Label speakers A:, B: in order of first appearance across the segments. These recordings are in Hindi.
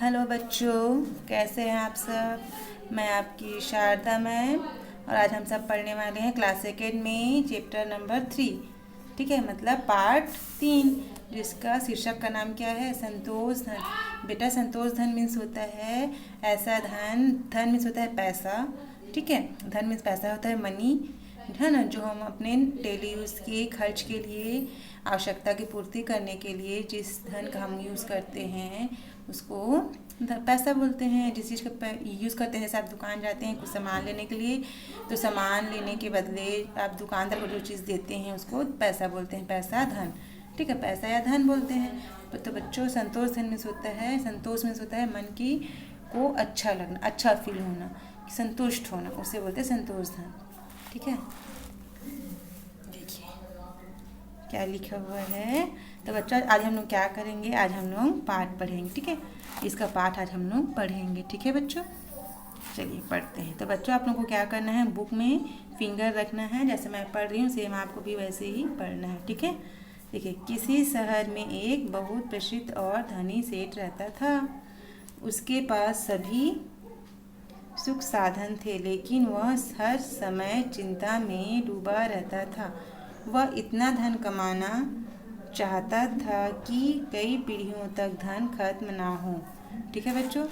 A: हेलो बच्चों, कैसे हैं आप सब। मैं आपकी शारदा मैम और आज हम सब पढ़ने वाले हैं क्लास सेकेंड में चैप्टर नंबर 3। ठीक है, मतलब पार्ट 3, जिसका शीर्षक का नाम क्या है, संतोष धन। बेटा संतोष धन मीन्स होता है ऐसा धन, धन मीन्स होता है पैसा। ठीक है, धन मीन्स पैसा होता है, मनी है ना, जो हम अपने डेली यूज़ के खर्च के लिए, आवश्यकता की पूर्ति करने के लिए जिस धन का हम यूज़ करते हैं उसको पैसा बोलते हैं। जिस चीज़ का यूज़ करते हैं, जैसे आप दुकान जाते हैं कुछ सामान लेने के लिए, तो सामान लेने के बदले आप दुकानदार को जो चीज़ देते हैं उसको पैसा बोलते हैं, पैसा धन। ठीक है, पैसा या धन बोलते हैं। तो बच्चों संतोष धन मीन्स होता है, संतोष मीन्स होता है मन की को अच्छा लगना, अच्छा फील होना, संतुष्ट होना, उसे बोलते हैं संतोष धन। ठीक है, देखिए क्या लिखा हुआ है। तो बच्चों आज हम लोग क्या करेंगे, आज हम लोग पाठ पढ़ेंगे। ठीक है, इसका पाठ आज हम लोग पढ़ेंगे। ठीक है बच्चों, चलिए पढ़ते हैं। तो बच्चों आप लोगों को क्या करना है, बुक में फिंगर रखना है, जैसे मैं पढ़ रही हूँ सेम आपको भी वैसे ही पढ़ना है। ठीक है, देखिए, किसी शहर में एक बहुत प्रसिद्ध और धनी सेठ रहता था। उसके पास सभी सुख साधन थे, लेकिन वह हर समय चिंता में डूबा रहता था। वह इतना धन कमाना चाहता था कि कई पीढ़ियों तक धन खत्म ना हो। ठीक है बच्चों,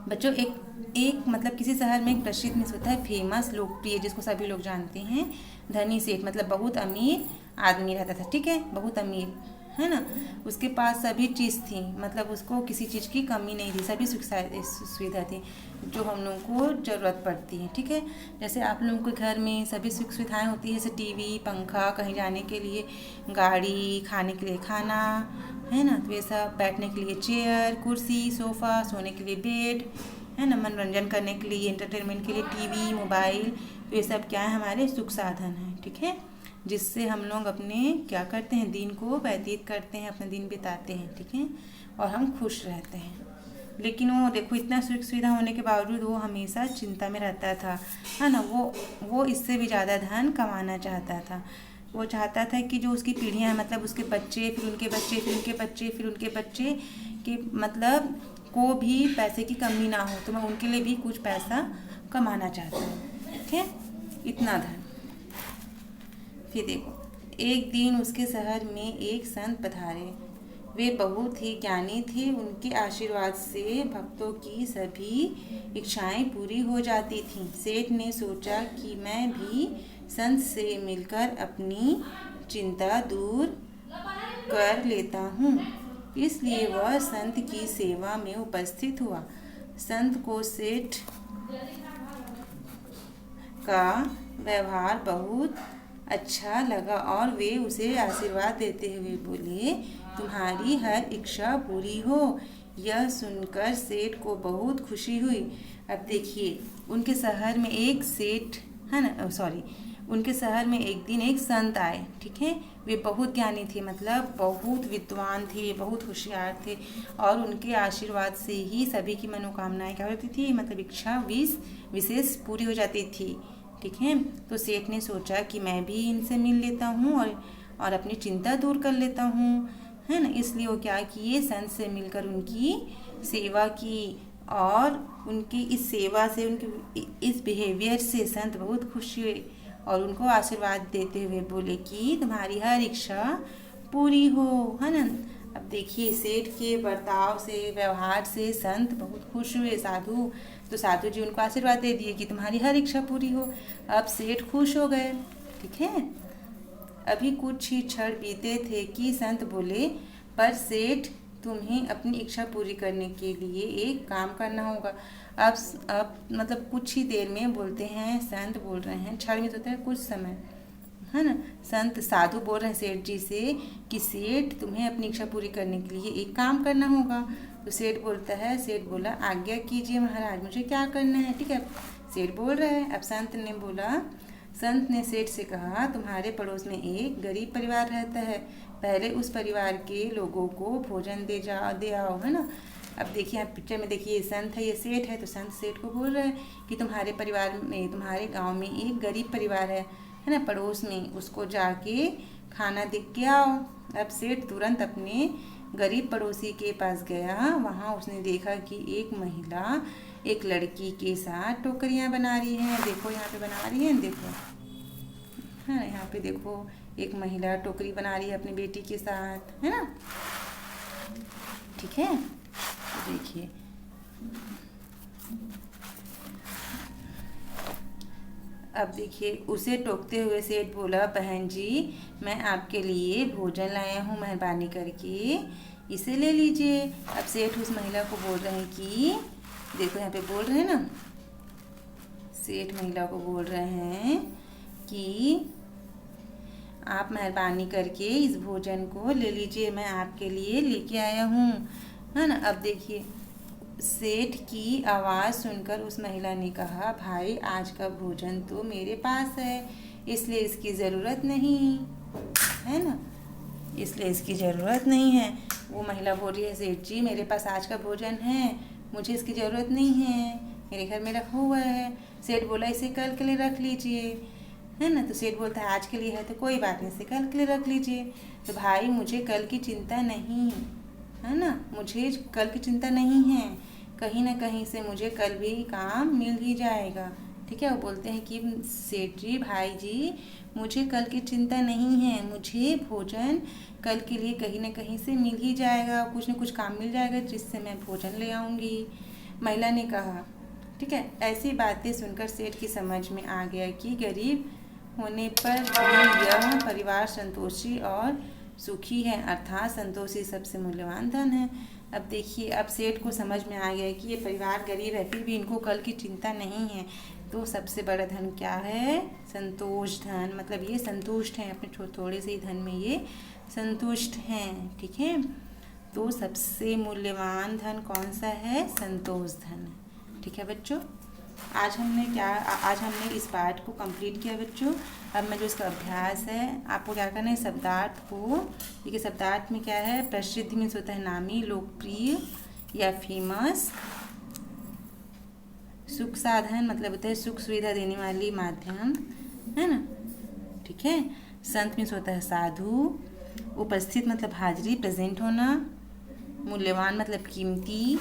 A: बच्चों एक मतलब किसी शहर में एक प्रसिद्ध मीन्स होता है फेमस, लोकप्रिय, जिसको सभी लोग जानते हैं। धनी सेठ मतलब बहुत अमीर आदमी रहता था। ठीक है, बहुत अमीर है ना। उसके पास सभी चीज़ थी, मतलब उसको किसी चीज़ की कमी नहीं थी, सभी सुविधा थी जो हम लोगों को ज़रूरत पड़ती है। ठीक है, जैसे आप लोगों के घर में सभी सुख सुविधाएं होती है, जैसे टीवी, पंखा, कहीं जाने के लिए गाड़ी, खाने के लिए खाना, है ना, तो ये सब, बैठने के लिए चेयर, कुर्सी, सोफ़ा, सोने के लिए बेड, है ना, मनोरंजन करने के लिए, एंटरटेनमेंट के लिए टीवी, मोबाइल, तो ये सब क्या है, हमारे सुख साधन हैं। ठीक है, जिससे हम लोग अपने क्या करते हैं, दिन को व्यतीत करते हैं, अपना दिन बिताते हैं। ठीक है, और हम खुश रहते हैं। लेकिन वो देखो, इतना सुख सुविधा होने के बावजूद वो हमेशा चिंता में रहता था, है ना। वो इससे भी ज़्यादा धन कमाना चाहता था। वो चाहता था कि जो उसकी पीढ़ियाँ, मतलब उसके बच्चे, फिर उनके बच्चे, फिर उनके बच्चे, फिर उनके बच्चे के मतलब को भी पैसे की कमी ना हो, तो मैं उनके लिए भी कुछ पैसा कमाना चाहता हूँ। ठीक है, इतना धन। फिर देखो, एक दिन उसके शहर में एक संत पधारे। वे बहुत ही ज्ञानी थे। उनके आशीर्वाद से भक्तों की सभी इच्छाएं पूरी हो जाती थीं। सेठ ने सोचा कि मैं भी संत से मिलकर अपनी चिंता दूर कर लेता हूँ। इसलिए वह संत की सेवा में उपस्थित हुआ। संत को सेठ का व्यवहार बहुत अच्छा लगा और वे उसे आशीर्वाद देते हुए बोले, तुम्हारी हर इच्छा पूरी हो। यह सुनकर सेठ को बहुत खुशी हुई। अब देखिए, उनके शहर में एक सेठ है ना, उनके शहर में एक दिन एक संत आए। ठीक है, वे बहुत ज्ञानी थे, मतलब बहुत विद्वान थे, बहुत होशियार थे, और उनके आशीर्वाद से ही सभी की मनोकामनाएं क्या होती थी, मतलब इच्छा विशेष पूरी हो जाती थी। ठीक है, तो सेठ ने सोचा कि मैं भी इनसे मिल लेता हूँ और अपनी चिंता दूर कर लेता हूँ, है ना। इसलिए वो क्या किए, संत से मिलकर उनकी सेवा की, और उनकी इस सेवा से, उनकी इस बिहेवियर से संत बहुत खुश हुए और उनको आशीर्वाद देते हुए बोले कि तुम्हारी हर इच्छा पूरी हो, है ना। अब देखिए, सेठ के बर्ताव से, व्यवहार से संत बहुत खुश हुए। तो साधु जी उनको आशीर्वाद दे दिए कि तुम्हारी हर इच्छा पूरी हो। अब सेठ खुश हो गए। ठीक है, अभी कुछ ही क्षण बीते थे कि संत बोले, पर सेठ तुम्हें अपनी इच्छा पूरी करने के लिए एक काम करना होगा। अब मतलब कुछ ही देर में बोलते हैं, संत बोल रहे हैं, क्षण में होता है कुछ समय, है ना। संत साधु बोल रहे हैं सेठ जी से कि सेठ तुम्हें अपनी इच्छा पूरी करने के लिए एक काम करना होगा। तो सेठ बोला, आज्ञा कीजिए महाराज, मुझे क्या करना है। ठीक है, सेठ बोल रहे हैं। अब संत ने सेठ से कहा, तुम्हारे पड़ोस में एक गरीब परिवार रहता है, पहले उस परिवार के लोगों को भोजन दे आओ, है ना। अब देखिए, आप पिक्चर में देखिए, ये संत है, ये सेठ है। तो संत सेठ को बोल रहे हैं कि तुम्हारे परिवार में, तुम्हारे गांव में एक गरीब परिवार है ना, पड़ोस में, उसको जाके खाना दे के आओ। अब सेठ तुरंत अपने गरीब पड़ोसी के पास गया। वहाँ उसने देखा कि एक महिला एक लड़की के साथ टोकरियाँ बना रही है। देखो यहाँ पे बना रही है, देखो है ना, यहाँ पे देखो एक महिला टोकरी बना रही है अपनी बेटी के साथ, है ना। ठीक है, तो देखिए अब देखिए उसे टोकते हुए सेठ बोला, बहन जी मैं आपके लिए भोजन लाया हूँ, मेहरबानी करके इसे ले लीजिए। अब सेठ उस महिला को बोल रहे हैं कि देखो यहाँ पे बोल रहे हैं ना, सेठ महिला को बोल रहे हैं कि आप मेहरबानी करके इस भोजन को ले लीजिए, मैं आपके लिए लेके आया हूँ, है ना। अब देखिए सेठ की आवाज़ सुनकर उस महिला ने कहा, भाई आज का भोजन तो मेरे पास है, इसलिए इसकी ज़रूरत नहीं है ना, इसलिए इसकी ज़रूरत नहीं है। वो महिला बोल रही है, सेठ जी मेरे पास आज का भोजन है, मुझे इसकी ज़रूरत नहीं है, मेरे घर में रखा हुआ है। सेठ बोला इसे कल के लिए रख लीजिए, है ना। तो सेठ बोलता है आज के लिए है तो कोई बात नहीं, इसे कल के लिए रख लीजिए। तो भाई मुझे कल की चिंता नहीं है ना, मुझे कल की चिंता नहीं है, कहीं ना कहीं से मुझे कल भी काम मिल ही जाएगा। ठीक है, वो बोलते हैं कि सेठ जी भाई जी मुझे कल की चिंता नहीं है, मुझे भोजन कल के लिए कहीं ना कहीं से मिल ही जाएगा, कुछ न कुछ काम मिल जाएगा जिससे मैं भोजन ले आऊँगी, महिला ने कहा। ठीक है, ऐसी बातें सुनकर सेठ की समझ में आ गया कि गरीब होने पर भी यह परिवार संतोषी और सुखी है, अर्थात संतोषी सबसे मूल्यवान धन है। अब देखिए अब सेठ को समझ में आ गया कि ये परिवार गरीब है फिर भी इनको कल की चिंता नहीं है, तो सबसे बड़ा धन क्या है, संतोष धन। मतलब ये संतुष्ट हैं अपने थोड़े से ही धन में, ये संतुष्ट हैं। ठीक है, तो सबसे मूल्यवान धन कौन सा है, संतोष धन। ठीक है बच्चों, आज हमने इस पाठ को कंप्लीट किया बच्चों। अब मैं जो इसका अभ्यास है आपको क्या करना है, शब्दार्थ को, देखिए शब्दार्थ में क्या है, प्रसिद्ध मीन्स होता है नामी, लोकप्रिय या फेमस। सुख साधन मतलब होता है सुख सुविधा देने वाली माध्यम, है ना। ठीक है, संत मीन्स होता है साधु। उपस्थित मतलब हाजिरी, प्रेजेंट होना। मूल्यवान मतलब कीमती।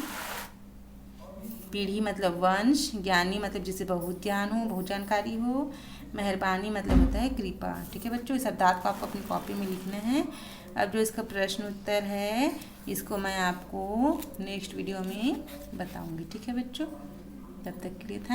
A: पीढ़ी मतलब वंश। ज्ञानी मतलब जिसे बहुत ज्ञान हो, बहुत जानकारी हो। मेहरबानी मतलब होता है कृपा। ठीक है बच्चों, इस शब्दार्थ को आपको अपनी कॉपी में लिखना है। अब जो इसका प्रश्न उत्तर है इसको मैं आपको नेक्स्ट वीडियो में बताऊंगी। ठीक है बच्चों, तब तक के लिए थैंक